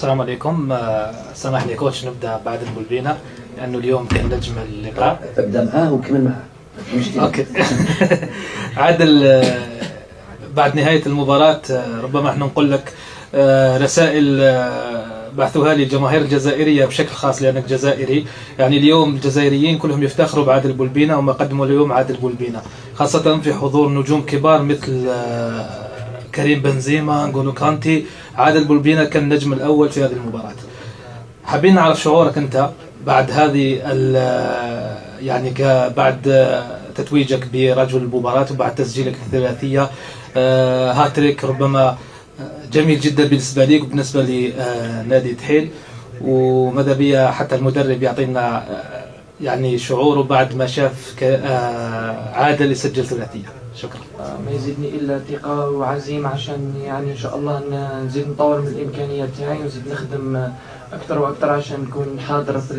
السلام عليكم. سامح لي كوتش نبدا بعد البلبينة لانه اليوم كان نجم اللقاء. ابدا معاه وكمل معاه. اوكي. عادل، بعد نهايه المباراه ربما احنا نقول لك رسائل بعثوها لي الجماهير الجزائريه بشكل خاص لانك جزائري. يعني اليوم الجزائريين كلهم يفتخروا بعادل بلبينة وما قدموا اليوم عادل بلبينة، خاصه في حضور نجوم كبار مثل كريم بنزيما، نقولوا كانتي. عادل بلبينة كان النجم الاول في هذه المباراه. حابين نعرف شعورك انت بعد هذه يعني بعد تتويجك برجل المباراة وبعد تسجيلك الثلاثية، هاتريك ربما جميل جدا بالنسبة ليك وبالنسبة لنادي تحيل، وماذا بيا حتى المدرب يعطينا يعني شعوره بعد ما شاف عادل يسجل ثلاثية. شكرا. ما يزيدني الا ثقه وعزيمه عشان يعني ان شاء الله نزيد نطور من الامكانيات تاعي ونزيد نخدم اكثر واكثر عشان نكون حاضر في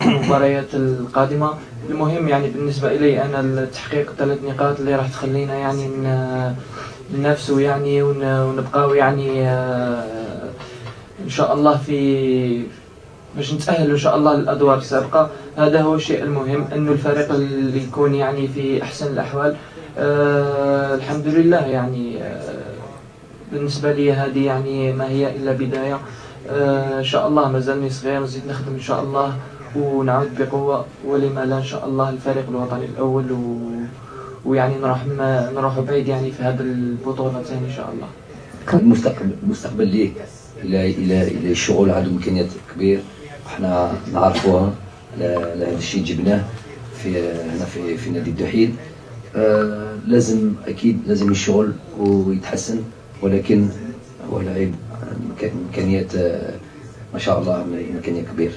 المباريات القادمه. المهم يعني بالنسبه الي انا تحقيق 3 نقاط اللي راح تخلينا يعني ننافسوا يعني ونبقاو يعني ان شاء الله في باش نتأهلوا إن شاء الله للأدوار السابقة. هذا هو الشيء المهم، إنه الفريق اللي يكون يعني في أحسن الأحوال. الحمد لله يعني بالنسبة لي هذه يعني ما هي إلا بداية. إن شاء الله مازالني صغير، نزيد نخدم إن شاء الله ونعود بقوة، ولما لا إن شاء الله الفريق الوطني الأول ويعني نروح بعيد يعني في هذا البطولة ثاني إن شاء الله. المستقبل ليه الى الشغل عنده امكانيات كبير، احنا نعرفوها لهذا الشيء جبناه هنا في نادي الدحيل. لازم اكيد لازم الشغل ويتحسن، ولكن هو لاعب امكانيات ما شاء الله امكانيات كبير.